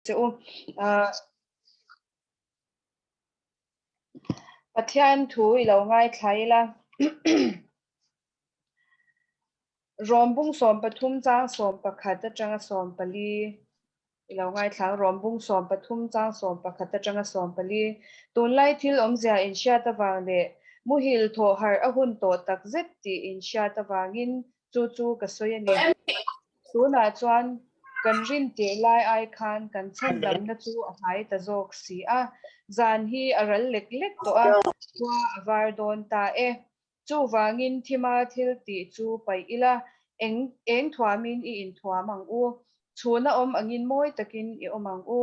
chu pathian thu ilo ngai thaila rombung som pathum chang som pakhat atanga som pali ilo ngai thlang rombung som pathum chang som pakhat atanga som pali tunlai thil omzia insha tawang le muhil tho har ahun to tak zet ti insha tawangin chu chu ka soyani tuna chuan kan rin te lai ai khan kan chan dam na chu a hai ta jok si a zan hi aral lek lek to a kwa avar don ta e chu wangin thima thil ti chu pai ila eng thwamin I in thwamang u chuna om angin moi takin I omang u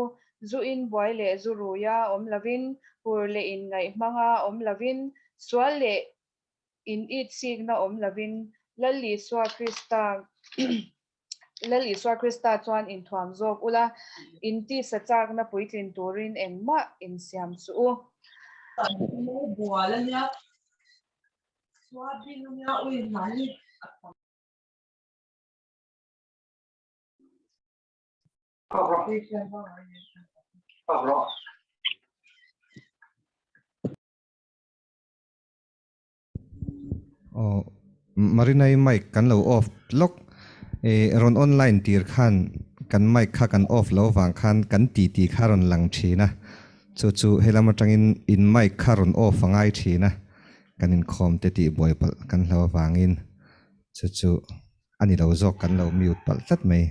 zu in boy le zu ruya om lavin pur le in ngai manga om lavin swal le in it sig na om lavin lalli swa krista lal iswa krista chuan in thuam zok ula in ti sachak na puitlin turin engma in siam chu oh marinai mic kan lo off lock ron online tir khan kan mic kha kan off lo wang khan kan ti kharon lang thina chu helama tangin in mic kharon off angai thina kanin khom te ti boy pal kan hlo wangin chu ani lo zok kan lo mute pal tat mai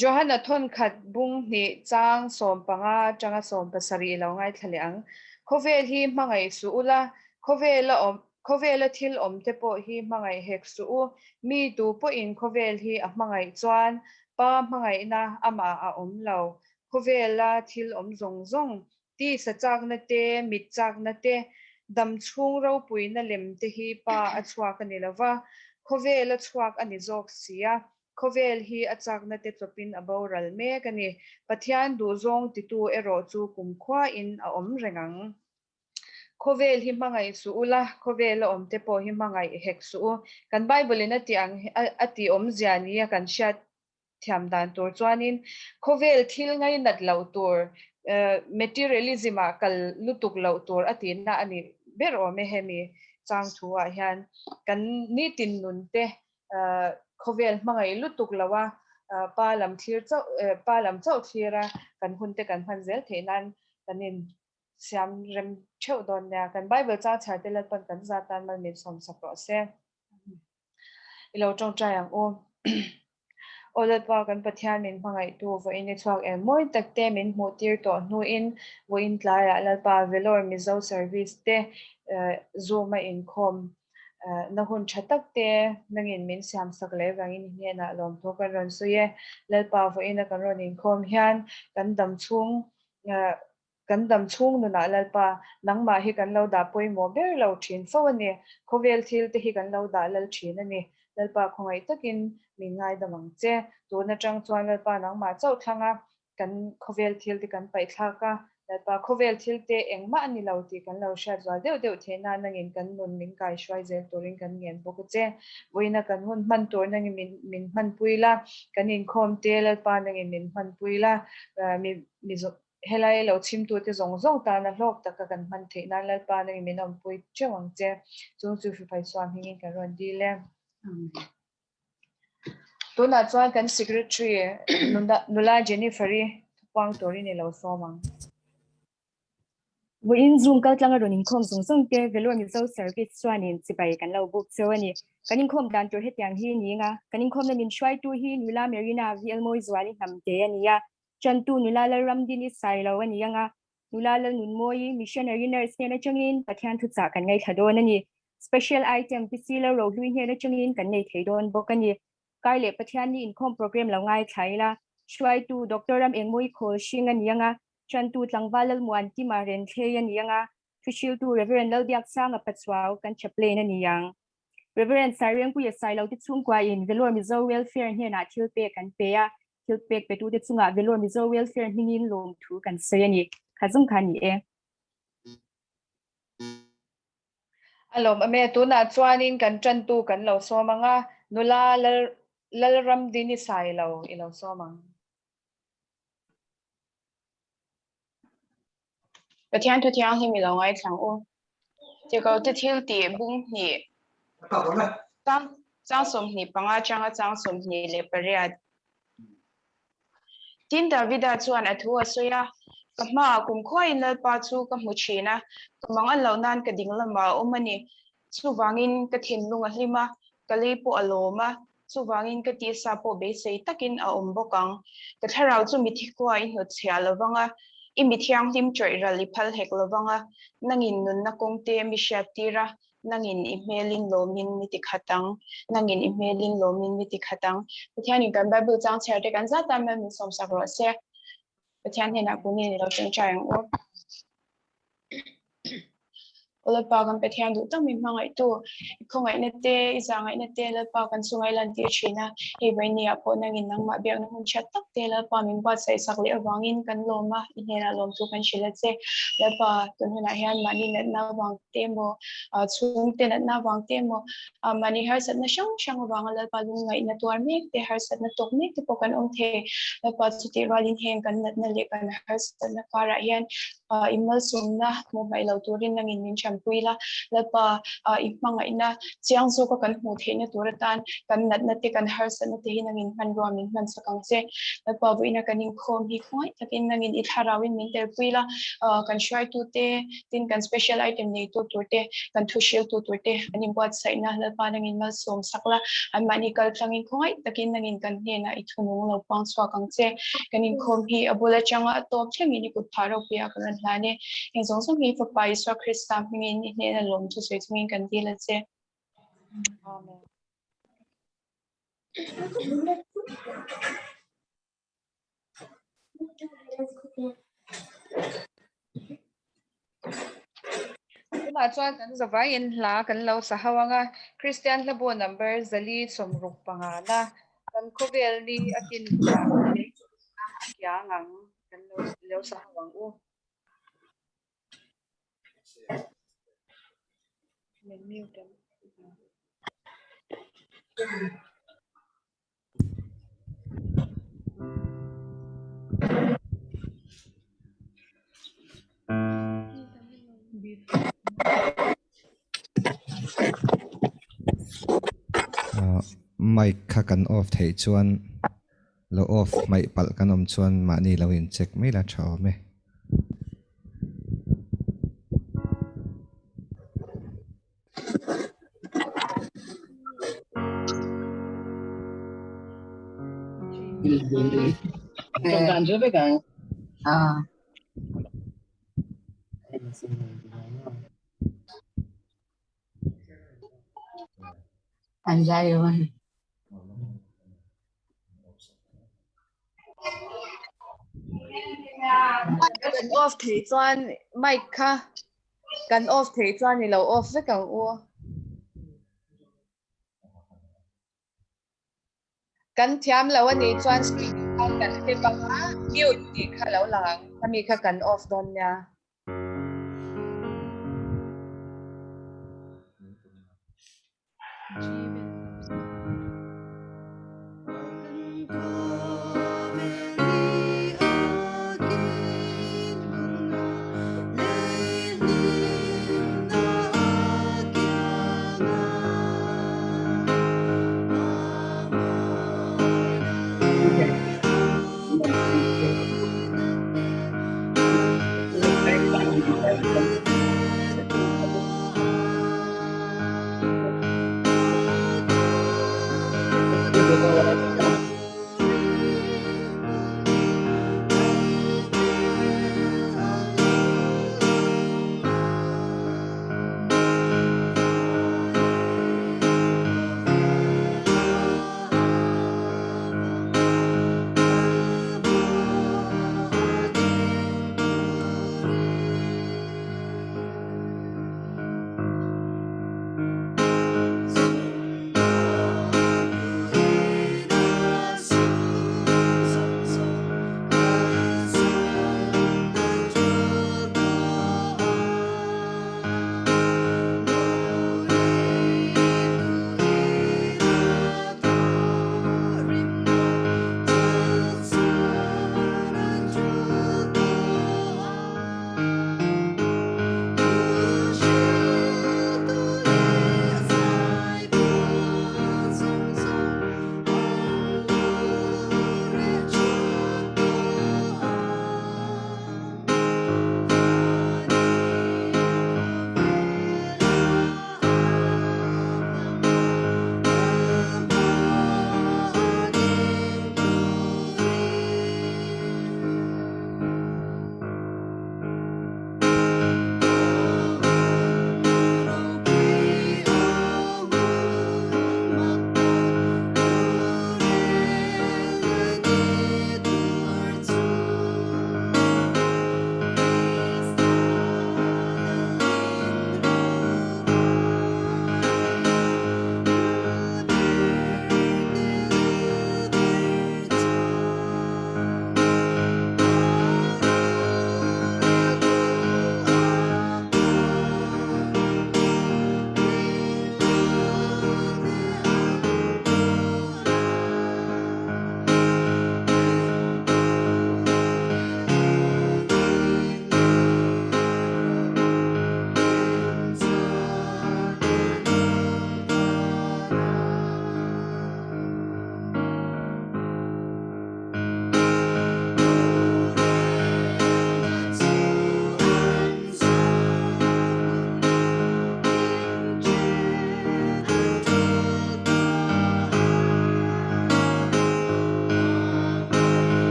Johanna thon khat bung ni chang som panga changa som pasari lo ngai thaleang khovel hi mangai su ula khovela thil om te po hi mangai hek su mi tu po in khovel hi a mangai chuan pa mangai na ama a om lo khovela thil om zong ti sachak na te mit chak na te dam chung ro pui na lem te hi pa a chhuak ani lawa khovela chhuak ani jok sia khovel hi achak na te chopin aboral me kani pathian du zong titu ero chu kumkhwa in a om rengang khovel hi mangai su ula khovel om te po hi mangai hek su kan bible in ati om ziania kan shat thiam dan tur chuanin khovel thil ngai nat lo tur materialism a kal lutuk lo tur ati na ani ber o me hemi chang thuwa hian kan ni tin nun te khovel mangai lutuk lawa palam thir chau palam chau thira kan hunte kan hanzel theinan kanin siam rem cheu don ya kan bible cha charte lat pan kan zatan mal min som sapro se ilo tong chayang o olat pa kan pathian min mangai tu vo in chhuak em moi takte min motir to nu in wo in tlara lalpa Vellore Mizo service te zoma in khom na hun thatak te nangin min siam sakle wangin hena lom tho kan ron suye lalpa vo in kan ron in khom hian kan dam chung nuna lalpa nangma hi kan lo da poimo ber lo thin fo ani khovel thil te hi kan lo da lal thin ani lalpa khongai takin mingai damang che tu na tang chuan lalpa nangma chau thanga kan khovel thil te kan pai thlaka lalpa khovel thil te engma ani lo ti kan lo sha zwa deuh thena nangin kan nun min kai shwai zel turin kan ngen boku che voina kan hun man tur nangin min man puila kanin khom te lalpa nangin min man puila mi helai lo chim tu te zong ta na hlok taka kan man theina lalpa nangin min om pui chewang che chung chu fi phai swam hingin kan ron di le tuna chuan kan secretary nula Jennifer pang tori ni lo somang wo in zoom kal tlanga ronin khom song te Vellore Mizo service chuanin chipai kan lo book chawani kanin khom dan tur hetiang hi ninga kanin khom na min shwai tu hi nula merina vielmoi zwali namte ania Tantu Nl.Lalramdini Sailo ani anga Lalnunmawii missionary nurse ne na changin pathian thu cha kan ngai thadon ani special item C Lalrohlui ne na changin kan nei theidon bokani kaile pathian ni income program lo ngai thaila shwai tu Dr. Ram engmoi khol shing ani anga Tantu tlangwalal muan ti maren the ani anga Thuhriltu Reverend Lalbiak sang apatswao kan chaplain ani yang Reverend Sareng pu Sailo ti chung kwa in Vellore Mizo welfare ne na thilpe kan peya thilpek petu te chunga Vellore Mizo welfare hingin lom thu kan sayani khazum khani e alom ame tuna chuanin kan Tantu kan lo somanga Lalramdini Sailo ilaw somang. Bete-a tu tiang hi mi lo ngai thlang u. Ti ko ti thil ti bung ni. Tang som ni panga changa tang som ni le pariat. Tin Davida chuan athu asuya kama kum khoi na pa chu ka mu china kamang an lo nan ka ding lama omani chu wangin ka thin lunga hlima kali po aloma chu wangin ka ti sa po be sei takin a ombokang ka tharau chu mi thi kwa in ho chhia lawanga I mi thiang him choi rali phal hek lawanga nangin nun na kongte mi shatira nangin emailin lomin mi ti khatang nangin emailin lomin mi ti khatang pathian in kan bible chang chher te kan za ta ma mi som sak ro se pathian he na ku ni lo chen chang o Ola pa kan pathian du tam mi mangai tu khongai na te izangai na te la pa kan sungai lan ti china he ni a po nangin nang ma biak na hun chat tak te la pa min ba sai sak le awangin kan loma inena lom tu kan shila che la pa tun na hian mani net na wang te mo chung te na wang te mo mani har sat na shang wang la pa lung ngai na tuar mek te har sat na tok mek te po kan om the la pa chu te walin heng kan nat na le kan har sat na para hian imal sumna mo mai lo turin nangin min champuila la pa ipmanga ina chiang zo ka kan mu the na turatan kan nat na te kan har sat na te nangin man ro min man sakang che la pa bu ina kanin khom hi khoi takin nangin I tharawin min ter puila kan shwai tu te tin kan special item nei tu turte kan thushil tu turte ani buat sai na la pa nangin mal som sakla an mani kal tlangin khoi takin nangin kan he na I thunung lo pang swa kang che kanin khom hi abula changa top themi ni ku tharo pia kan lane en zong som hi fa pai swa krista min ne na lom chu se min kan dila che Amen. Kuna chuan kan zawai in hla kan lo sahawanga Christian labo number zali somruk pangana kan khovel ni akin kya ngang kan lo sahawang u min mute mic kha kan off thei chuan lo off mai pal kan om chuan ma ni lo in check mai la thaw me kan off thei chuan mic kha kan off thei chuan ni lo off ve kang u kan thiam lo ani chuan kan te panga mute ti kha lo lang kami kha kan off don nya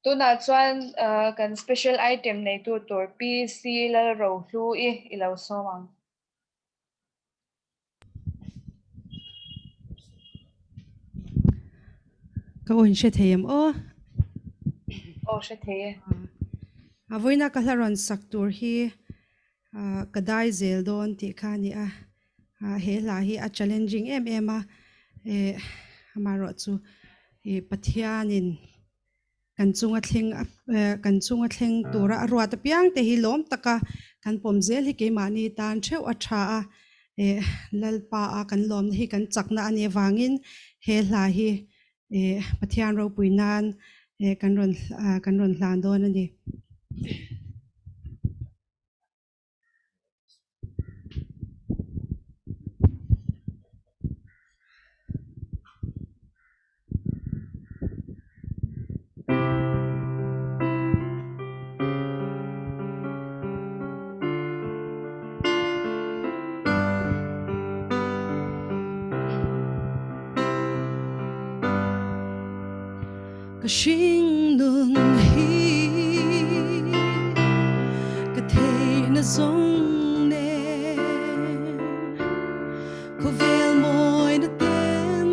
tuna chuan kan special item nei tu torpi C Lalrohlui ilo somang Ka on she theyam o she the avoina ka hlaron saktur hi kadai zel don ti khani a he la hi a challenging em a amaro chu pathianin kan chunga thleng tura arwa ta piang te hi lom taka kan pomzel hi ke mani tan theu a tha a lalpa a kan lom hi kan chakna ani wangin he la hi pathian ro puinan kan ron hlan don ani ka shing nun hi ka thei na zong ne ko vel moi na ten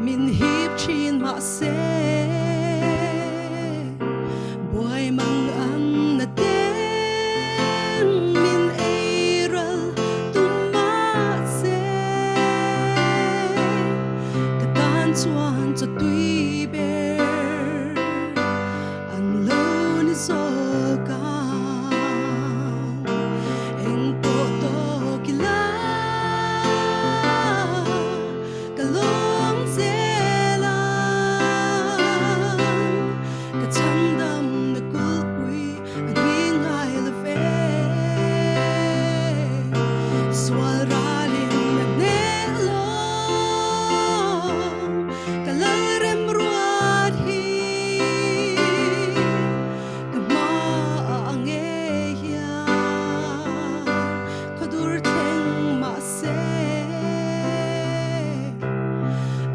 min hip chin ma se boy mang an na ten min airal tum ma se ka tan chuan cho tui ber an lo ni so ka eng po to kila ka long zela ka chan dam na kul pui an wi ngai la fe swal ra lin na ne lo kalarem ruat hi kama ange ya kadur theng ma se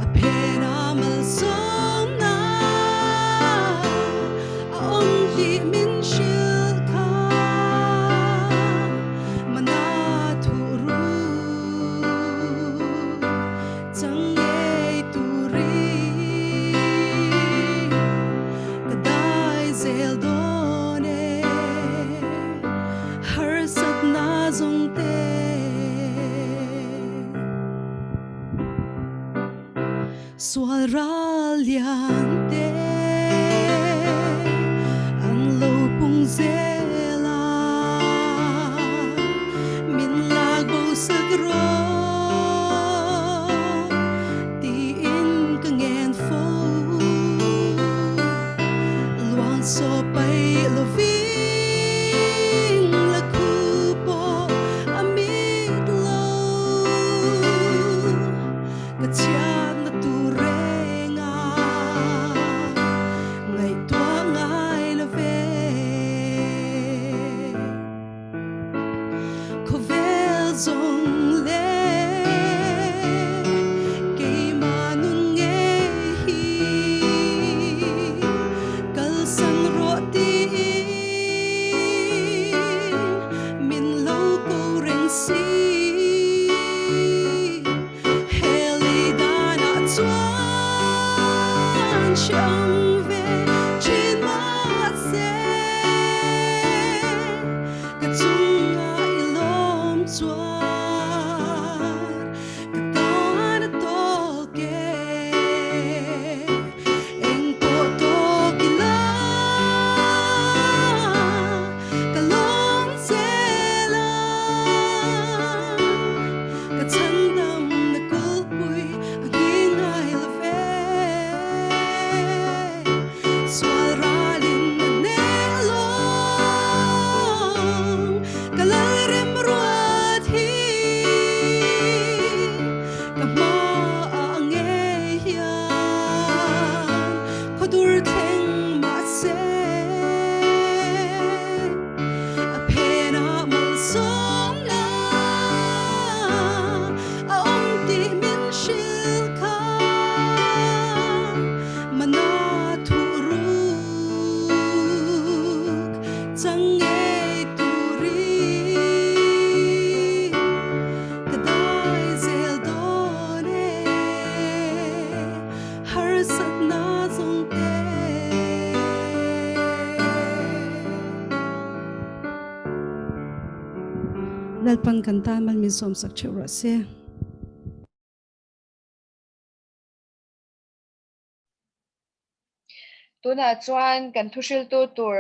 apena mal som na ong li min shil ka mana thu ru chang ye tu ri kadai zel done har sat na zong te swal ral lian te an lo pung zela min lag bo sagro ti in ka ngen fo luang so pai lo ving la ku po amit lo ka chian na tu renga ngai tua ngai lo ve ko vel zong le ke manun nge hi kal san ro ti min lo ko reng si heli dana chuan chang ve chin ma se ka chunga ilom chuan ka tan to ke eng po to kila ka long zela ka chan dam na kul pui ang hingai la ve belpan kan tan mal min som sak cheu se tuna chuan kan Thuhriltu tur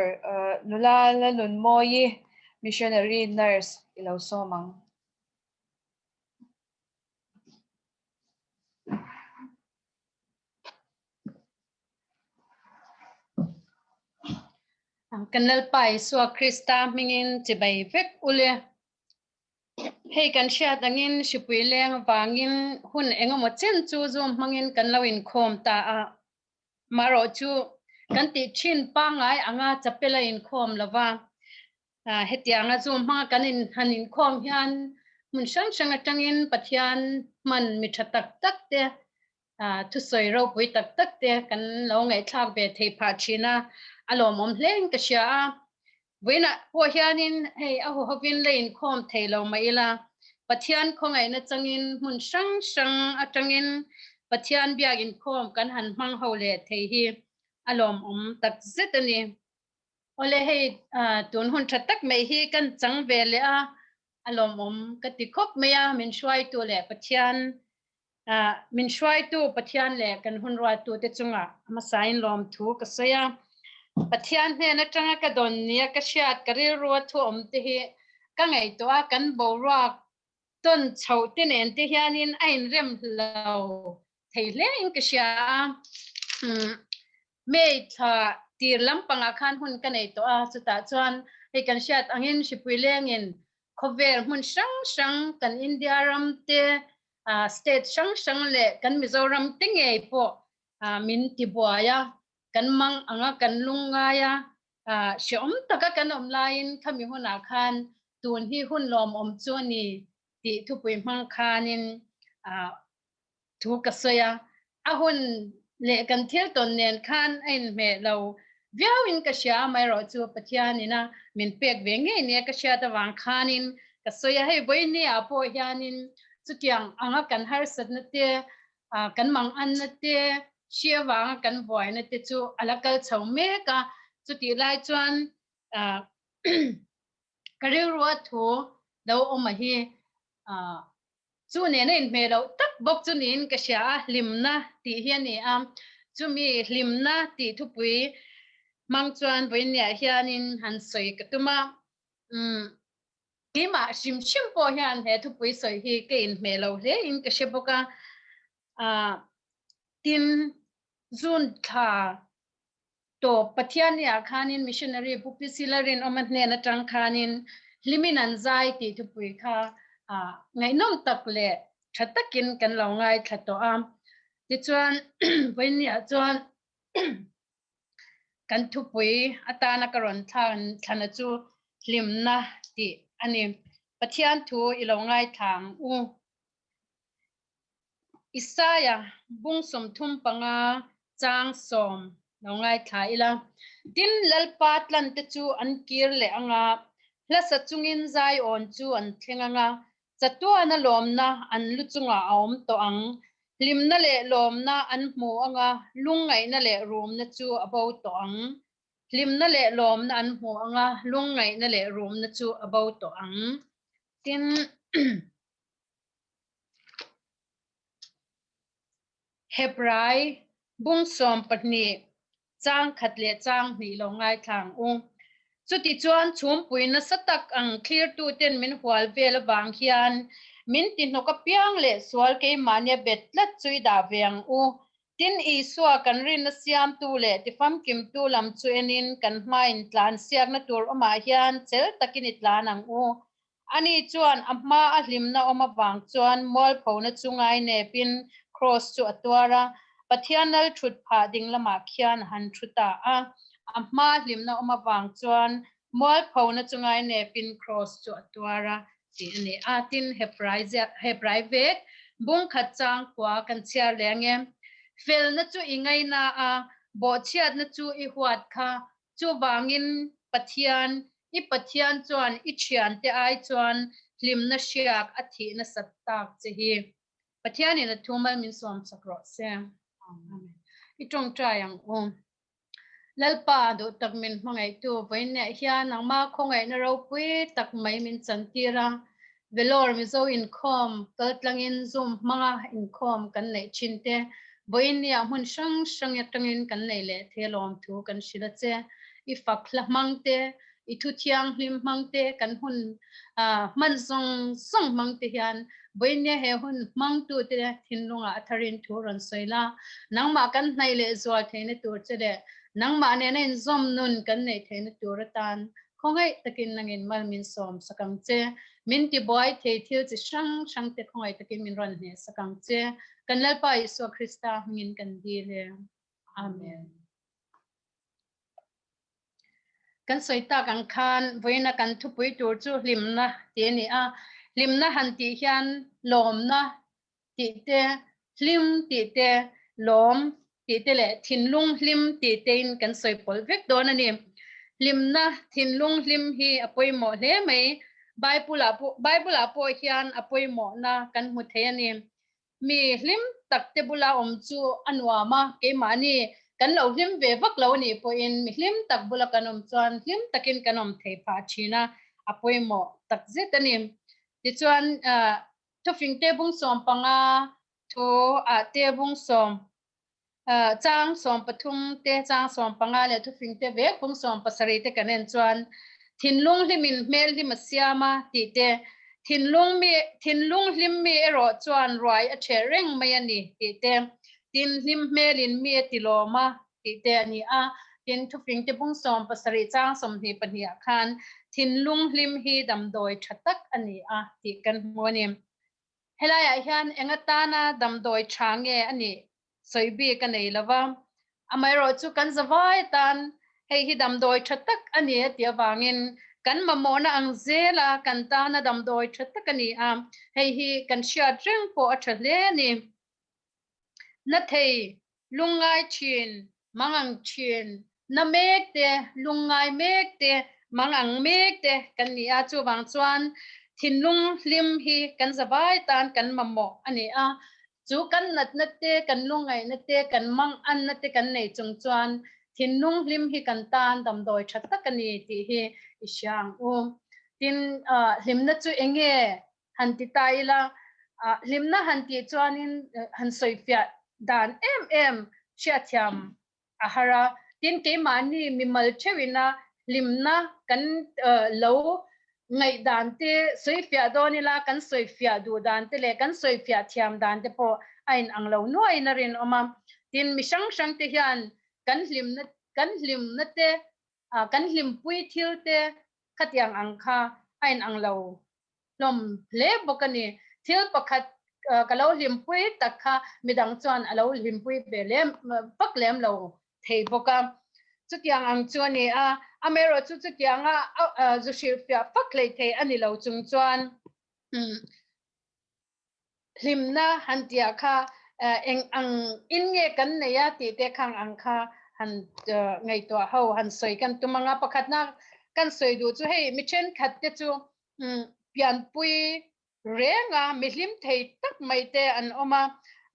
Lalnunmawii missionary nurse ilo somang Kanal pai suwa Krista mingin tibai vek ule hei kan sha tangin shipui leng wangin hun engamo chen chu zum mangin kan lawin khom ta a maro chu kan ti chin pa ngai anga chapela in khom lawa hetia nga zum ma kanin hanin khom hian mun sang sang atangin pathian man mi thatak tak te thu soi ro pui tak tak te kan lo ngai thak be thei pha china alo mom hleng ka sha wena ho hianin hei a ho hovin lein khom thei lo mai la pathian khongai na changin mun sang sang atangin pathian biagin khom kan han mang ho le thei hi alom tak zetani ole hei tun hun thatak mai hi kan chang ve le a alom ka ti khop meya min shwai tu le pathian min shwai tu pathian le kan hun ro tu te chunga ama sain lom thu ka soya pathian ne na tanga ka don nia ka shat ka ri ro thu te hi ka ngai to a kan bo ro ton chau te nen te hianin ain rem lo thei le in ka sha me tha tir lampanga khan hun ka nei to a chuta chuan he kan shat angin shipui lengin khover mun sang sang kan India ram te state sang sang le kan Mizoram te ngei po min ti buaya kan mang anga kan lunga ya shom taka kan om lain khami huna khan tun hi hun lom om chu ni ti thu pui mang khanin thu ka soya a hun le kan thil ton nen khan ein me lo viawin ka sha mai ro chu pathianina min pek ve nge ne ka sha ta wang khanin ka soya hei boi ne a po hianin chutiang anga kan har sat na te kan mang an na te shiawa kan voi na te chu alakal chau me ka chuti lai chuan karil ro thu lo oma hi chu ne in me lo tak bok chu nin ka sha limna ti hian ni chu mi limna ti thu pui mang chuan boin ya hianin han soi ka tuma kima shim shim po hian he thu pui soi hi ke in me lo le in ka sheboka tin zun kha to pathian ya khanin missionary pupisilarin omat ne na tang khanin limin an zai ti thu pui kha ngai nom tak le thatakin kan lo ngai thato ti chuan boin ya chuan kan thu pui atana karon thana chu limna ti ani pathian thu ilo ngai thang Isaya bung som thum panga chang som lo ngai tha ila tin lalpat lan te chu an kir le anga hlasa chungin zai on chu an thlenganga chatua na lomna an luchunga aom to ang limna le lomna an hmu anga lungai na le room na chu about to ang limna le lomna an hmu anga lungai na le room na chu about to ang tin Hebrai bung som patni chang khatle chang ni lo ngai thang chuti chuan chhum puina satak ang clear tu ten min hwal vel wang hian min ti noka piang le swal ke mania betlat chui da veng tin I suwa kan rin na siam tu le ti fam kim tu lam chu enin kan hmain tlan siak na tur oma hian chel takin tlan ang ani chuan amma a hlimna oma wang chuan mol phona chungai ne pin cross chu atwara pathianal thut pha ding lama khian han thuta amma hlimna oma wang chuan mol phona chungai ne pin cross chu atwara ti ani tin hebrai vek bung khat chang kwa kan chia lenge fel na chu ingai na bo chiat na chu I huat kha chu wangin pathian I pathian chuan I thian te ai chuan hlimna shiak athi na sattak che hi pathian in a thumal min som sakro se amen I tong tryang lalpa do tak min mangai tu voin ne hian ang ma khongai na ro pui tak mai min chantira Vellore Mizo income kaltlangin zoom mga income kan nei chinte boinia mun sang yatangin kan nei le thelom thu kan shilache ifakla mangte itutiang hlim mangte kan hun man song mangte hian boinia he hun mangtu te thinlunga atharin thu ron soila nangma kan nei le zwa theine tur chede nangma ne in zom nun kan nei theine turatan khongai takin nangin malmin som sakang che min ti boy the thil chi sang te khongai takin min ron ne sakang che kanal pa isu krista min kan di le amen kan soita kan khan voina kan thupui tur chu limna te ni a limna han ti hian lomna ti te lim ti te lom ti te le thinlung lim ti te in kan soi pol vek don ani limna thinlung lim hi apoi mo le mai bible apo hian apoi mo na kan mu the ani mi lim takte bula om chu anwa ma ke mani kan lo lim ve vak lo ni po in mi lim tak bula kanom chuan lim takin kanom thei pha china apoi mo tak zet ani ti chuan to fing te bung som panga to a te bung som chang som pathum te chang som panga le to fing te ve bung som pasari te kanen chuan thinlung limin mel li masiama ti te thinlung lim mi ero chuan roi a the reng mai ani ti te tin lim melin mi tiloma ti te ani a tin thu fing te bung som pasari chang som hi pania khan thinlung lim hi damdoi thatak ani a ti kan moni helaya hian engatana damdoi thange ani soibi kan ei lawa amairo chu kan zawai tan hei hi damdoi thatak ani tia wangin kan mamona angzela kan ta na damdoi thatak ani hei hi kan sia dreng po athle ni na thei lungai chin mangang chin na mekte lungai mekte mangang mekte kan ni a chu wang chuan thinlung lim hi kan zawai tan kan mammo ani chu kan nat te kan lungai na te kan mang an na te kan nei chung chuan thinlung lim hi kan tan damdoi thatak ani ti hi isyang tin hlimna chu enge hanti taila hlimna hanti chuanin han soifia dan shathiam ahara tin ke mani mimal chewina limna kan lo ngai dan te soifia donila kan soifia du dan te le kan soifia thiam dan te po ain anglo noi na rin oma tin misang sang te hian kan hlimna te kan hlim pui thil te khatiang angkha ain anglo lom ple bokani thil pakhat kalo hlim pui takha midang chuan alo hlim pui belem paklem lo thei boka chutiang ang chuani amero chutiang zushir fia paklei thei ani lo chung chuan hlimna hantia kha eng ang inge kan neya ti te khang angkha han ngai to ho han soi kan tumanga pakhatna kan soi du chu hei mi chen khat te chu pian pui renga mihlim thei tak mai te an oma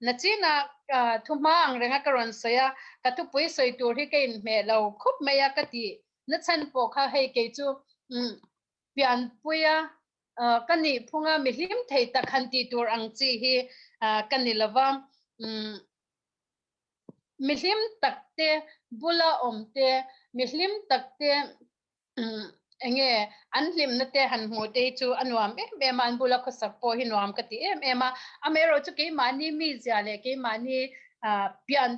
nachina thuma ang renga karon soya ka tu pui soi tur hi kein me lo khup meya ka ti na chan po kha hei ke chu pian puya kani phunga mihlim thei tak han ti tur ang chi hi kani lawa mihlim takte bula omte mihlim takte enge anhlim nate han mote chu anwam man bula ko sakpo hinwam kati amero chu ke mani mi jale ke mani pian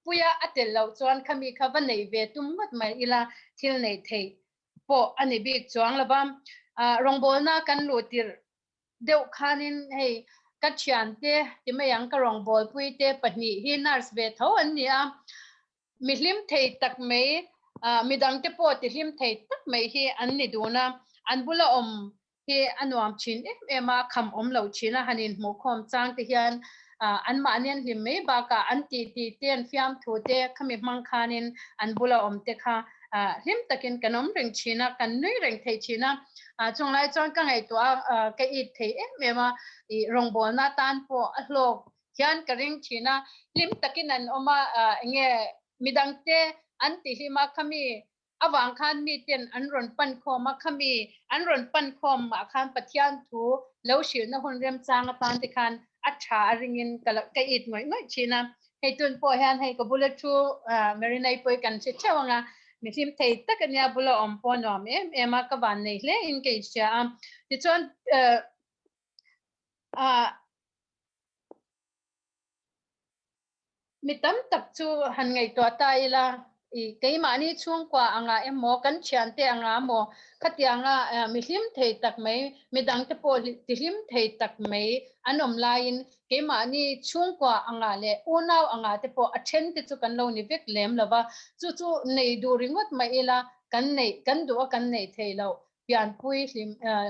puya atel lo chuan khami khawa nei ve tummat mai ila thil nei thei po ani bik chuang lawam rongbolna kan lutir deu khanin hei kachian te timayang ka rongbol pui te pahni hi nurse ve tho an nia mihlim thei tak mai midang te po ti hlim thei tak mai hi an ni duna an bula om hi anwam chin kham om lo china hanin mo khom chang te hian an ma anian hlim mai ba ka an ti ten fiam thu te khami mang khanin an bula om te kha hlim takin kanom reng china kan nui reng thei china chonglai chon ka ngai to ka I thei I rongbol na tan po ahlok hian ka ring china hlim takin an oma nge midang te an ti hlima khami awang khan mi ten an ron pan khom ma khami an ron pan khom ma khan pathian thu lo shil na hun rem chang tan ti khan atha ringin kala ka it ngoi ngoi china hei tun po han hei ko bullet thu marinai poi kan che chawanga mi thim thei takanya bula om po nom ema ka ban nei hle in ke sia ti chon mi tam tak chu han ngai to ta ila I keima ni chung kwa anga emo kan chian te anga mo khatianga mi hlim thei tak mai mi dang te po ti hlim thei tak mai anom lain keima ni chung kwa anga le unaw anga te po achen te chu kan lo ni vek lem lawa chu chu nei du ringot mai ila kan du kan nei thei lo pian pui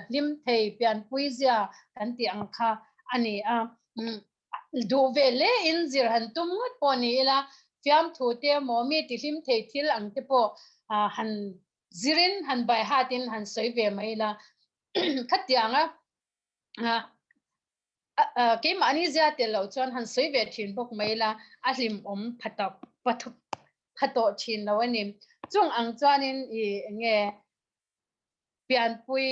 hlim thei pian pui zia kan ti ang kha ani du vele in zir han tum ngot poni ila fiam thu te momi ti hlim thei thil ang te po han zirin han bai hatin han soi ve mai la khatianga ke mani zia te lo chon han soi ve thin bok mai la a hlim om phatok pathu phato thin lo ani chung ang chuanin I nge pian pui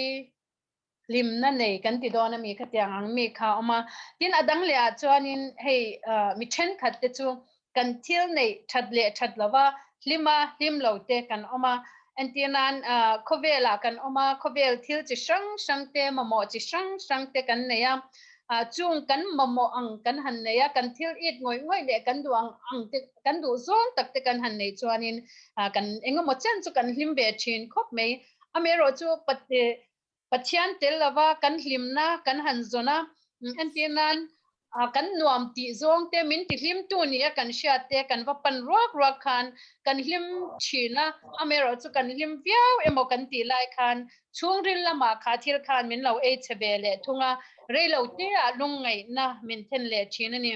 lim na nei kan ti dona mi khatiang ang mi kha oma tin adang le a chuanin hei mi then khat te chu kan thil nei that lawa hlim lo te kan oma antinan khovela kan oma khovel thil chi sang te mamo chi sang te kan neya chung kan mamo ang kan han neya kan thil it ngoi le kan du ang te kan du zon tak te kan han nei chuanin kan engomo chen chu kan hlim be thin khop mei amero chu pathian tel lawa kan hlimna kan han zona antinan kan nuam ti zong te min ti hlim tu ni kan sha te kan va pan rok khan kan hlim china amero chu kan hlim viau emo kan ti lai khan chungrin lama kha thil khan min lo e chebele thunga reilo te a lungai na min then le china ni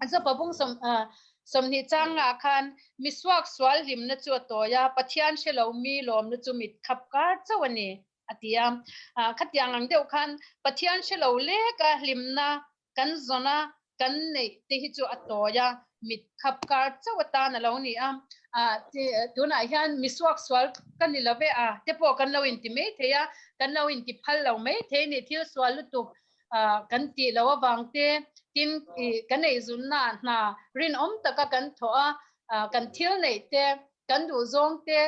asa papung som ni changa khan miswak swal hlim na chu toya pathian shelo mi lom na chu mit khap ka chawani atiam khatiang ang deuh khan pathian shelo le ka hlimna kan zona kan nei te hi chu atoya mit khap kar chawata na lo ni tuna hian miswak swal kan ni love te po kan lo in ti me theya kan lo in ti phal lo me the ni thil swal lu tu kan ti lo wang te tin kan nei zun na rin om taka kan thoa kan thil nei te kan du zong te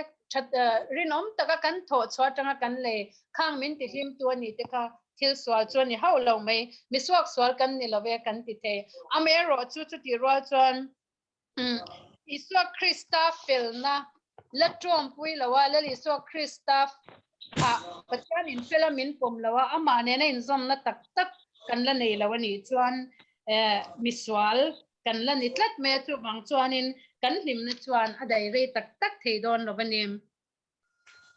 rin om taka kan tho chwa tanga kan le khang min ti hlim tu ni te kha thil swal chuan ni hau lo mai miswak swal kan ni love kan ti the amero chu ti ro chuan iswa krista felna la trom pui lawa la iswa krista pathian in filamin pom lawa amane na in zom na tak kan la nei lawa ni chuan miswal kan la ni tlat me chu bang chuanin kan hlim na chuan adai re tak thei don lo banim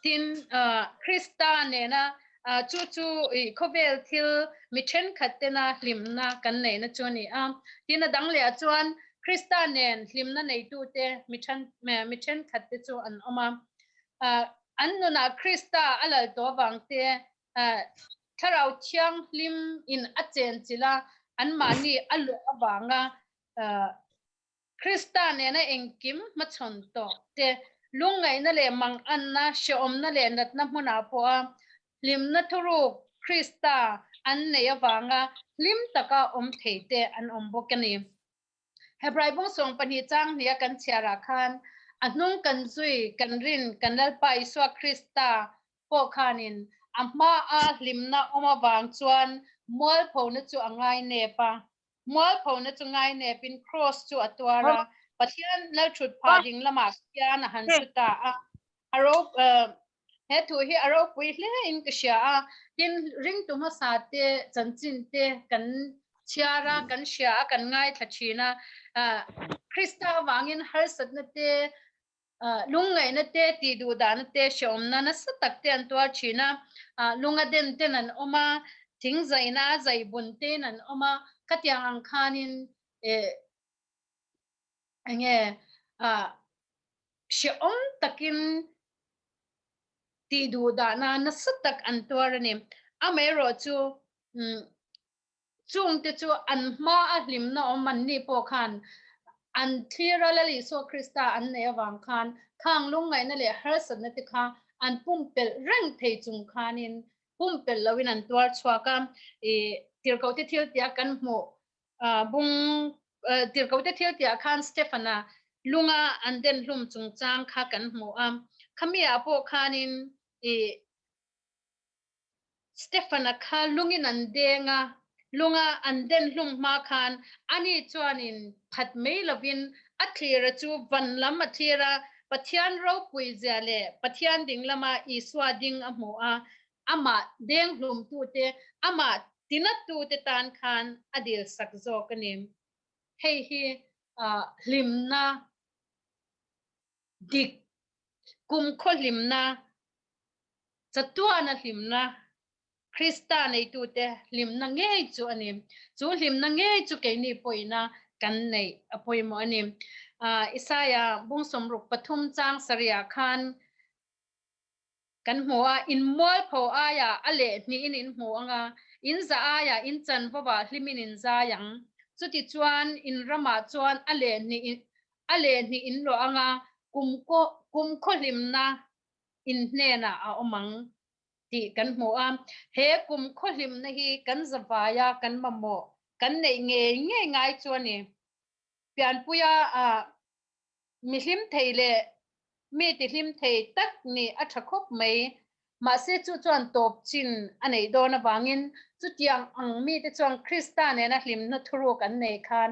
tin krista ne na chu khovel thil mi then khatena hlimna kan nei na chuni tin adang le chuan krista nen hlimna nei tu te mi then khatte chu an oma annuna krista alal to wangte tharau chiang hlim in achen chila an mani alu awanga krista ne na engkim ma chon to te lungai na le mang anna shom na le nat na hmuna po lim na thuru krista an ne awanga lim taka theite an bokani hebrai bong song pani chang nia kan chiara khan anung kan zui kan rin kan lal pai swa krista po khanin amma limna oma wang chuan mol phone chu angai ne pa mol phone chu ngai ne pin cross chu atwara pathian lal thut pha ding lama kian han chuta aro he thu hi aro pui hle in ksia tin ring tu ma sa te chanchin te kan chiara kan sha kan ngai thachina krista wangin har satna te lungai na te ti du da na te shom na satak te antwa china lunga den te nan oma thing zaina zai bun te nan oma katyang ang khanin ange shom takin ti du da na satak antwa ni amero chu chung te chu an ma a hlim na man ni po khan an thira lali so Krista an ne awang khan khang lungai na le harsan na tikha an pumpel rang thei chung khanin pumpel lawin an tuar chhuaka tirkau te thil tia kan mo bung tirkau te thil tia khan Stefana lunga an den hlum chung chang kha kan mo khamia po khanin Stefana kha lungin an denga lunga an den hlum ma khan ani chuanin phat mei lovin a thira chu van lam a thira pathian ro pui zale pathian ding lama iswa ding a mo ama deng hlum tu te ama tinat tu te tan khan adil sak zo kanim hei hi hlimna dik kum kho hlimna chatuana hlimna Krista nei tu te hlimna nge chu ani chu hlimna nge chu ke ni poina kan nei apoi mo ani Isaya bungsom ruk pathum chang saria khan kan hmoa in mol pho aya ale ni in hmo anga in za aya in chan bawa hlimin in za yang chuti chuan in rama chuan ale ni in lo anga kum kho hlimna in hne na a omang ti kan hmoa he kum kho hlimna hi kan zawaya kan mamo kan nei nge ngai chuani pian puya mi hlim theile mi ti hlim thei tak ni a thakop mai ma se chu chuan top chin anei dona wangin chu tiang ang mi te chuan Krista ne na hlim na thuru kan nei khan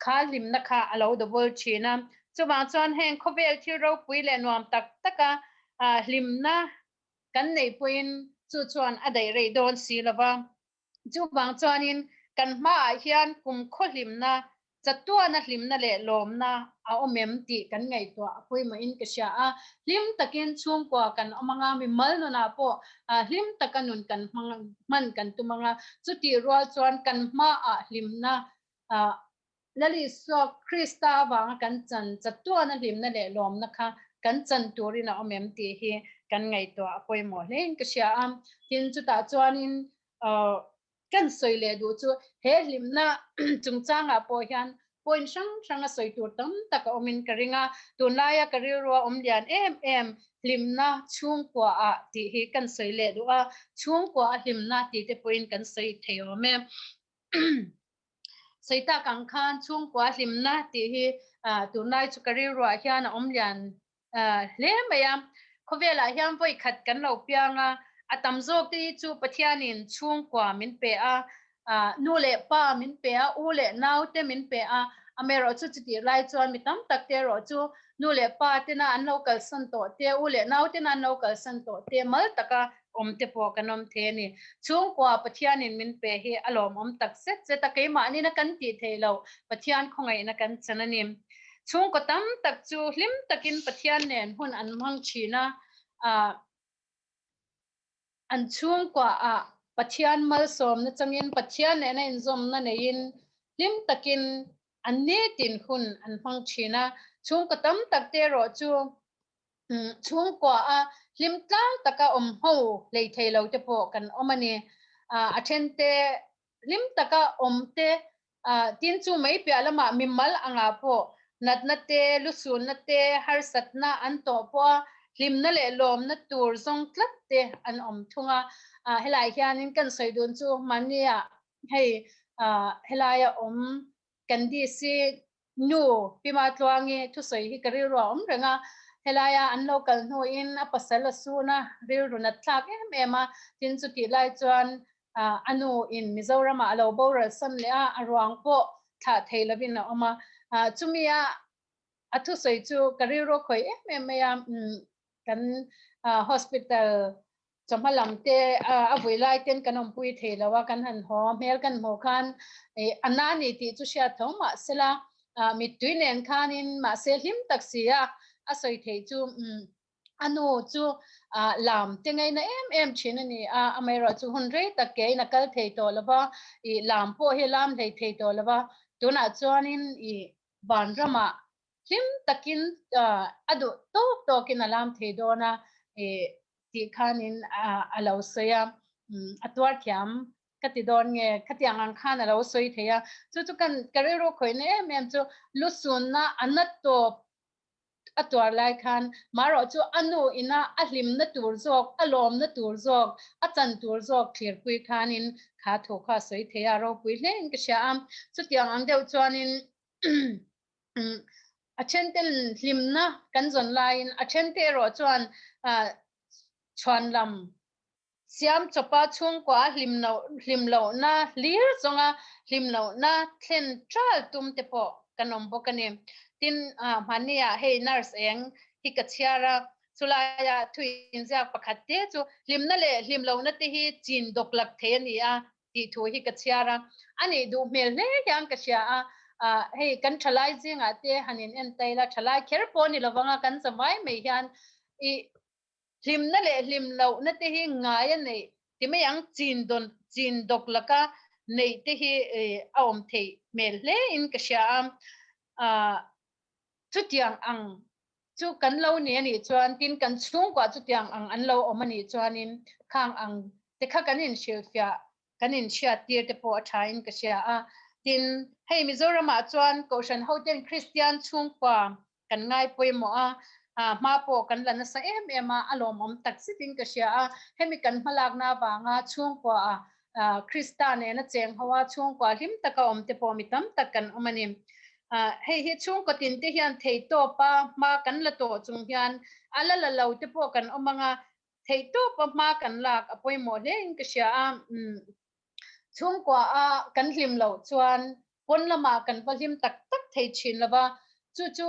kha hlim na kha alo the world china chu wang chuan heng khovel thil ro pui le nuam tak taka hlim na kan nei puin chu chuan adai rei don si lawa chu wang chuanin kan ma hian kum kho hlim na chatuana hlimna le lomna a omem ti kan ngai to apoi ma in kasha hlim takin chung kwa kan omanga mi mal no na po hlim takanun kan man kan tumanga chuti rol chuan kan ma hlimna lali so Krista wang kan chan chatuana hlimna le lomna kha kan chan turina omem ti hi kan ngai to apoi mo len kasha tin chu ta chuanin kan soile du chu he hlimna chungchanga po hian point sang soi tur tam taka omin karinga tunaya karirwa omlian em hlimna chungkwa ti hi kan soile du chungkwa hlimna ti te point kan soi theo me soita kang khan chungkwa hlimna ti hi tunai chu karirwa hian omlian le mayam khovela hian voi khat kan lo pianga atamzok ti chu pathianin chungkwa min pe nule pa min pe ule naute min pe amero chu ti lai chuan mitam takte ro chu nule pa tina an local santo te ule naute na local santo te mal taka omte po kanom the ni chungkwa pathianin min pe hi alom om tak set se takai ma ni na kan ti thelo pathian khongai na kan chanani chungko tam tak chu hlim takin pathian nen hun an mang china an chungkwa pathian mal som na changin pathian ne na inzom na nein hlim takin an ne tin hun an mang china chungko tam tak te ro chu chungkwa hlim tlang taka ho lei theilo te po kan omani athente hlim taka omte tin chu mai pya lama mimal anga po natnate lusun nate harsatna an to po hlimna le lom na tur zong tlatte an om thunga helai hianin kan soidun chu mania hei helaya om kandi si nu pima tluangi thu soi hi kari ro om renga helaya an local no in apasala suna riruna thlak ema tin chu ti lai chuan anu in Mizoram alo bora sam le arwang po tha theilavin na oma chumia athu soi chu kariro khoi ya kan hospital chamalamte avoilai ten kanom pui theilawa kan han ho mel kan mo khan anani ti chu sha thoma sela mituinen khanin ma se him taksia asoi thei chu anu chu lam tengai na em chinani amera chu hunre takke na kal thei to laba I lam po he lam thei thei to laba tuna chuanin I banrama him takin adu to kin alam thei dona ti khanin alo soya atwar thiam katidon nge katiang ang khana lo soi theya chu kan karero khoine mem chu lusun na anat to atwar lai khan maro chu anu ina ahlim na tur jok alom na tur jok achan tur jok thlir pui khan in kha tho kha soi theya ro pui len ka sham chu tiang ang deu chuanin achentel hlimna kan zon lain achente ro chuan chuan lam siam chopa chung kwa hlimlo na lir zonga hlimlo na thlen tral tum te po kanom bokani tin mania hey nurse eng hi kachiara chulaya thuin ja pakhatte chu hlimna le hlimlo na te hi chin doklak the ni a ti thu hi kachiara ani du mel ne yang ka sia hey kan thalai jing ate hanin en taila thalai kher po ni lawanga kan samai me hian I hlimna le hlimlo na te hi ngai nei ti me yang chin dok laka nei te hi aom thei mel le in ka sha chu tiang ang chu kan lo ni ani chuan tin kan chung kwa chu tiang ang an lo omani chuanin khang ang te kha kanin shilfia kanin sha tir te po thain ka sha tin hei Mizoram a chuan koshan hoten Christian chung kwa kan ngai poimo ma po kan lana sa ema alom om taksiting ka sia hemi kan malak na wanga chung kwa Kristane na cheng hawa chung kwa him taka om te po mitam takan omanim hei hi chung ko tin te hian thei to pa ma kan la to chung hian ala la lo te po kan omanga thei to pa ma kan lak apoi mo le in ka sia chung kwa kan hlim lo chuan pon lama kan palim tak tak thei chin lawa chu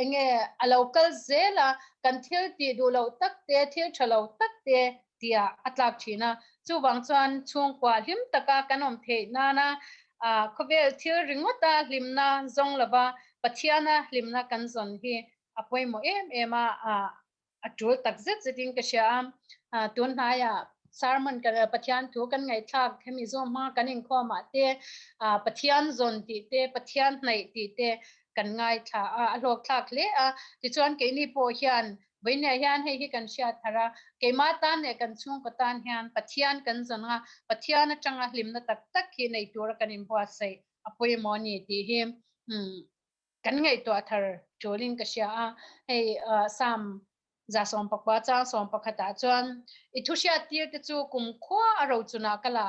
enge a local zela kan thil ti du lo tak te thil thalo tak te tia atlak thina chu wang chuan chung kwa hlim taka kanom the na khovel thil ringota hlimna zong lawa pathiana hlimna kan zon hi apoi mo ema atul tak zet zeting ka sha tun haya sarman kan pathian thu kan ngai thak hemi zo ma kanin khoma te pathian zon ti te pathian nei ti te kan ngai tha alok thak le ti chuan ke ni po hian boine hian hei hi kan sha thara ke ma tan ne kan chung ko tan hian pathian kan zonga pathian atanga hlimna tak tak hi nei tur kanin bo sai apoi mo ni ti hi kan ngai to thar cholin ka sha hei sam za som pakwa cha som pakhata chuan I thusia tir te chu kum khwa aro chuna kala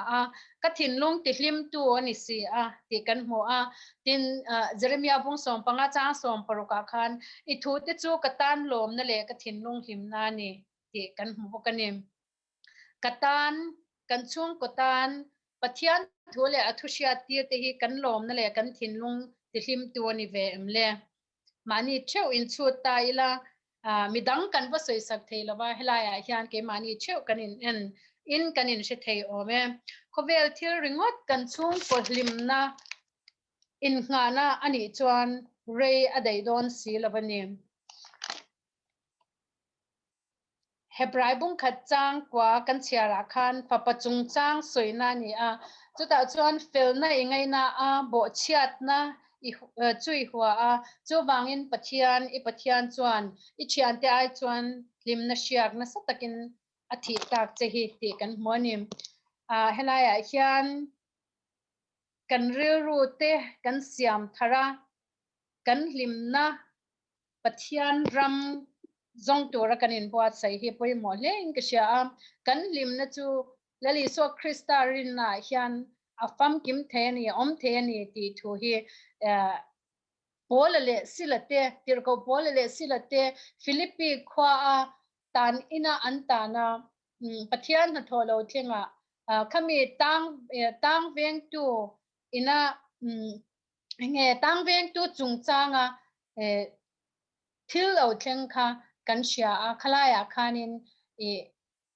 ka thin lung ti hlim tu ani si ti kan mo tin Jeremiah bung som panga cha som paruka khan I thu te chu katan lom na le ka thin lung hlim na ni ti kan mo kanim katan kan chung kotan pathian thole athusia tir te hi kan lom na le kan thin lung ti hlim tu ani ve emle mani cheu in chu ta ila midang kan va soi sak thei lawa helaya hian ke mani cheu kanin in kanin she thei ome khovel thil ringot kan chung ko hlimna in ngana ani chuan rei adai don si lawani hebrai bung khat chang kwa kan chiara khan papa chung chang soina ni chuta chuan felna ingai na bo chiat na chui hua chu wangin pathian chuan I chian te ai chuan limna shiak na satakin athi tak che hi ti kan monim helaya hian kan rilru te kan siam thara kan limna pathian ram zong tura kanin buat sai hi poi mo leng ka sha kan limna chu lali so krista rin na hian afam kim the ni om the ni ti thu hi polale silate tirko polale silate Philippi khwa tan ina antana pathian na tholo thenga khami tang veng tu ina nge tang veng tu chung changa thil au thleng kha kan sia khalaya khanin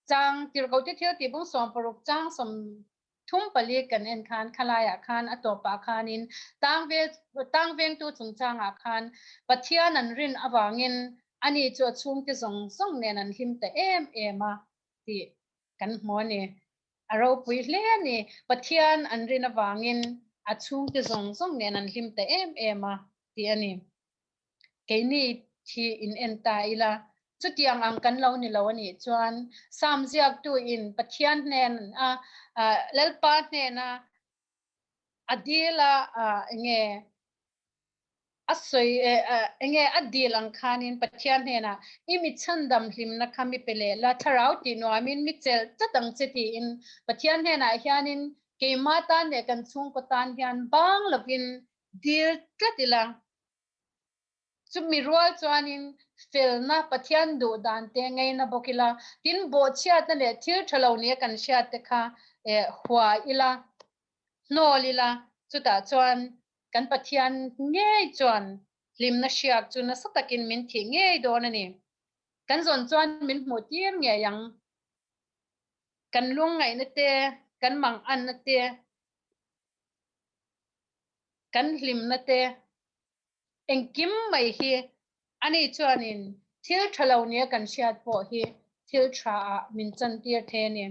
chang tirko te thil ti bung som paruk chang som thum pali kan en khan khalaya khan atopa khanin tang veng tu chung changa khan pathian an rin awangin ani chu chung te zong zong nen an him te ema ti kan hmoni aro pui hle ni pathian an rin awangin achung te zong zong nen an him te ema ti ani keini thi in enta ila chu tiang ang kan lo ni lo ani chuan sam ziak tu in pathian nen lalpa nen adila nge asoi nge adil ang khanin pathian hena imi chandam hlimna khami pele la tharau ti no amin mi chel chatang cheti in pathian hena hianin ke mata ne kan chung ko tan hian bang lovin dil tlatila chumi rual chuanin felna pathian do dan te ngai na bokila tin bo chia ta le thil thalo ne kan sha te kha hwa ila nolila chuta chuan kan pathian nge chuan limna shiak chuna satakin min thi nge donani kan zon chuan min hmutir nge yang kan lung ngai na te kan mang an na te kan hlim na te engkim mai hi ani chuanin thil thalo ne kan shiat po hi thil tha min chan tir the ni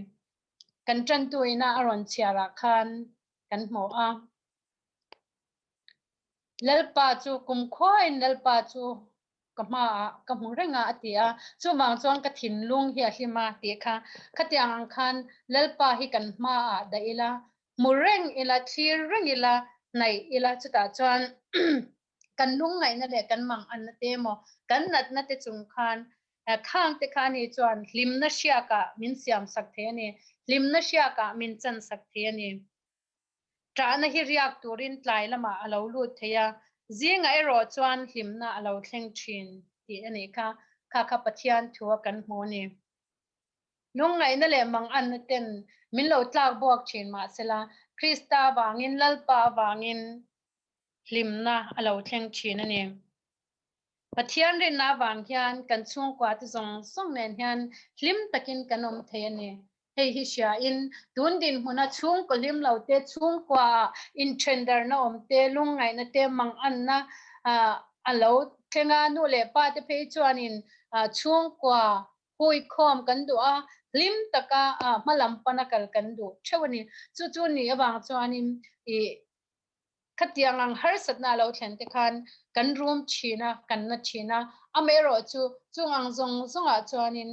kan chan tuina aron chiara khan kan mo a lalpa chu kum khoin lalpa chu kama kamrenga atia chu mang chong ka thin lung hi hima ti kha khatiang ang khan lalpa hi kan ma da ila mureng ila thir reng ila nai ila chuta chuan kan lung ngai na le kan mang an te mo kan nat na te chung khan khang te khan hi chuan hlim na shia ka min siam sak the ni hlim na shia ka min chan sak the ni trana hi riak turin tlai lama alo lu theya zinga ero chuan hlimna alo thleng thin ti ani kha pathian thua kan hmu ni nung ngai na le mang an ten min lo tlak bok thin ma sela krista wangin lalpa wangin hlimna alo thleng thin ani pathian rin na wang hian kan chung kwa ti zong song nen hian hlim takin kanom the ani hei hi sha in tun din huna chung ko lim lo te chung kwa in trender na om te lung ngai na te mang an na alo thenga nu le pa te pe chuan in chung kwa hui khom kan du a lim taka malam panakal kan du thewani chu ni awang chuan in khatiang ang har satna lo thlen te khan kan room china kan na china amero chu chungang zonga chuanin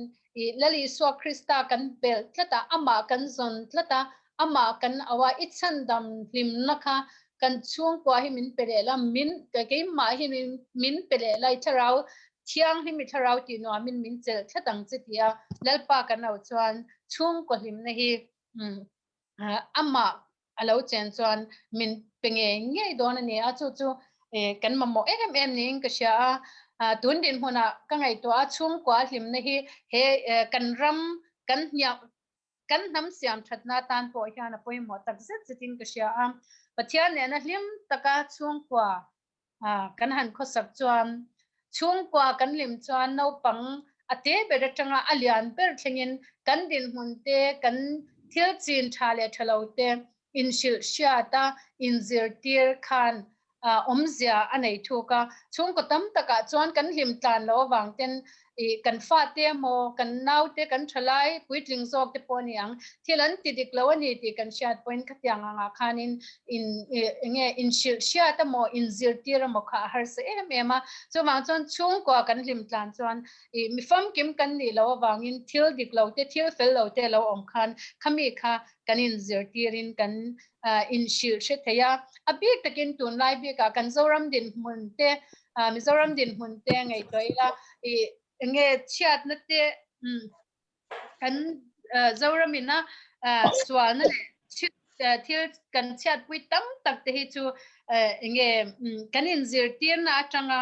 lali so krista kan bel tlata ama kan zon tlata ama kan awa ichandam hlim nakha kan chung kwa hi min pele la min ke ma hi min pele lai tharau thiang hi mi tharau ti no min chel thlatang chitia lalpa kan au chuan chung ko hlim na hi ama alo chen chuan min penge nge don ani a chu kan mamo em ning ka sha tun din huna ka ngai to a chung kwa hlim na hi he kan ram kan nya kan nam siam thatna tan po hian a poi mo tak zet zitin ka sha pathian ne na hlim taka chung kwa kan han kho sak chuan chung kwa kan lim chuan no pang ate be ra tanga alian per thlengin kan din hun te kan thil chin thale thalote in shil shiata in zir tir khan omzia anei thuka chung ko tam taka chuan kan hlim tlan lo wangten kan fa te mo kan nau te kan thalai puitling zok te poniang thilan tidik lo ani ti kan shat point khatiang anga khanin in shil shiata mo in zir tir mo kha har se ema chu ma chuan chung ko kan hlim tlan chuan mi fam kim kan ni lo wangin thil dik lo te thil fel lo te lo om khan khami kha kanin zir tirin kan in shil she theya abik takin tun lai bi ka kan zoram din mun te mizoram din mun te ngai toila nge chat na te kan zoramina swal na le thil kan chat pui tam tak te hi chu nge kanin zir tir na atanga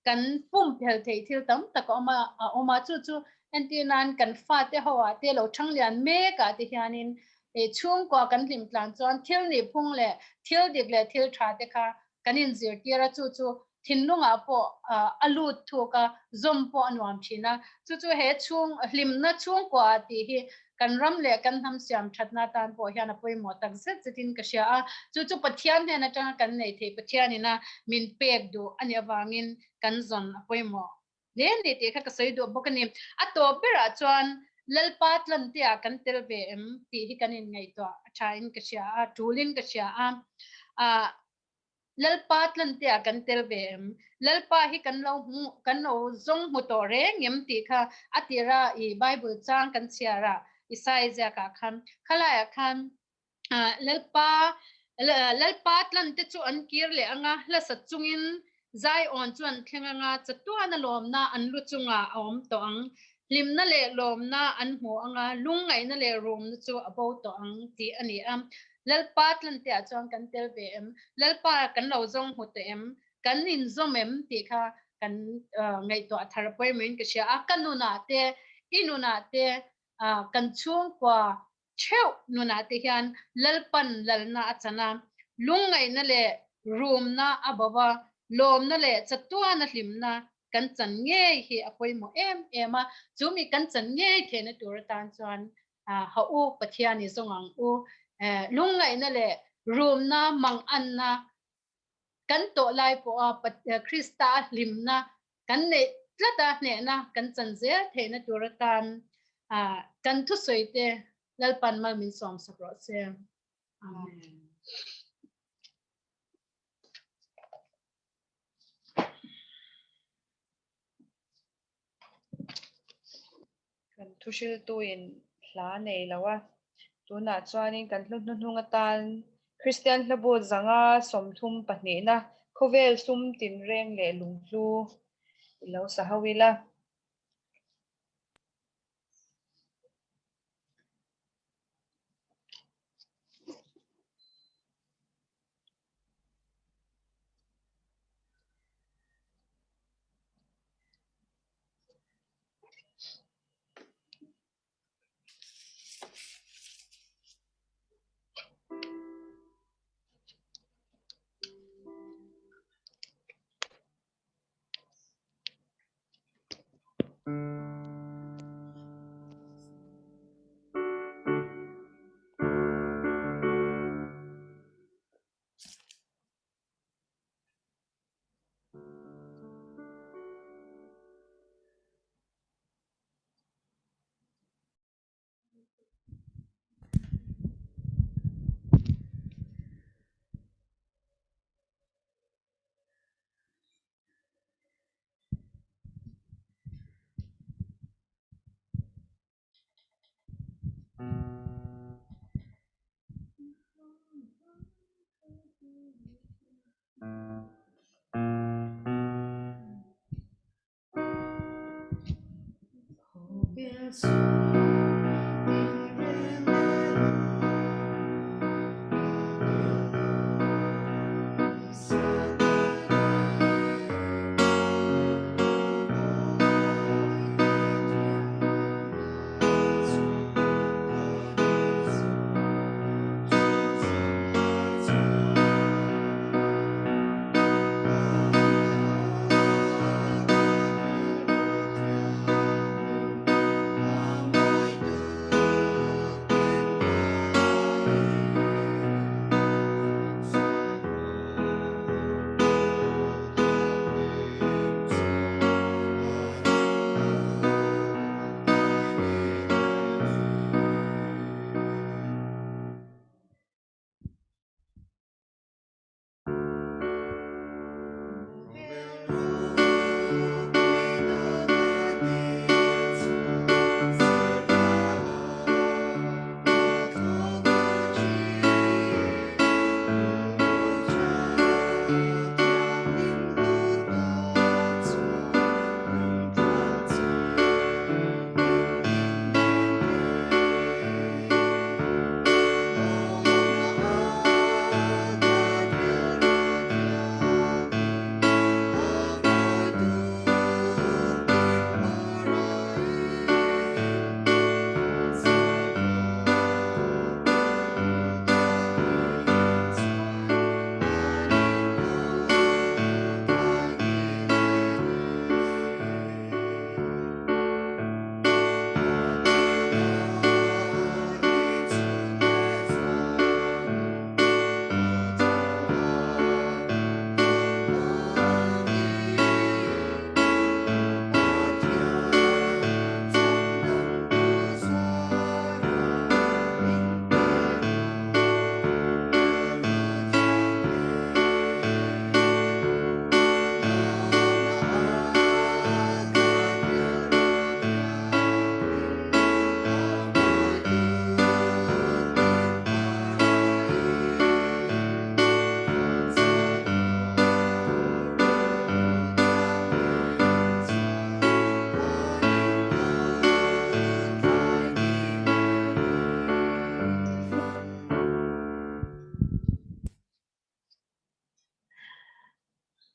kan pum phel thei thil tam tak oma chu antinan kan fa te hawa te lo thang lian me ka ti hianin chung ko kan hlim tlan chuan thil ni phung le thil dik le thil tha te kha kanin zir tira chu thinlunga po alut thuka zom po anwam thina chu he chung hlim na chung ko ti hi kan ram le kan ham siam thatna tan po hian apoi mo tak zet zetin ka sha chu pathian ne na tang kan nei the pathian ina min pek du ania wangin kan zon apoi mo le ne te kha ka sei do bokani ato pera chuan lalpat lan tia kan telbe ti hi kanin ngai to thain ka sha tulin ka sha lalpa tlante a kan tel bem lalpa hi kan lo zong mu to re ngem ti kha atira I bible chang kan chiara Isaiah ka khan khala ya khan lalpa tlante chu an kir le anga la sachungin zai on chuan thlenga nga chatua na lomna an lu chunga om to ang limna le lomna an mu anga lungai na le room na chu abo to ang ti ani lalpa tlante a chuan kan tel bem lalpa kan lo zong hu te kan in zom ti kha kan ngai to athar appointment ka sha kanuna te inuna te kan chung kwa cheu nuna te hian lalpan lalna achana lungai na le room na abawa lom na le chatua na hlimna kan chan nge hi apoi mo ema chumi kan chan nge the na tur tan chuan ha u pathiani zongang u lungai na le room na mang an na kan to lai po krista hlimna kan ne tlata ne na kan chan je the na tur tan kan thu soite lalpan mal min som sakro se amen kan Thuhriltu in hla nei lawa tuna chuanin kan hlunhunga tan Christian hlabu zanga somthum pahnih na khovel sum tin reng le lungtlu ilo sahawila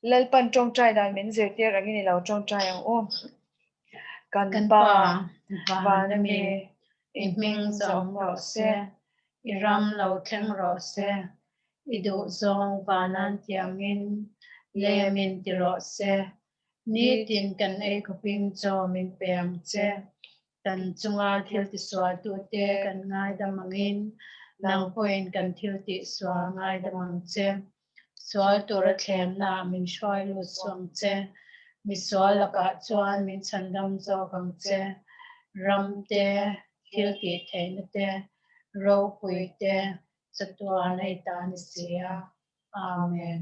lalpan trong trai dan min zir tiak angin lo trong trai ang o kan kan pa pa van van mi mi iming zong ro se iram lo theng ro se idu zong vanan tiangin lemin ti ro se ni tin kan e khoping cho min pem che kan chunga thil ti swa tu te kan ngai da mangin nang point kan thil ti swa ngai da mang che swal tur thlem na min shwai lu swang che mi swal laka chuan min chandam zo kang che ram te thil ti theina te ro pui te chatwa nei ta ni sia amen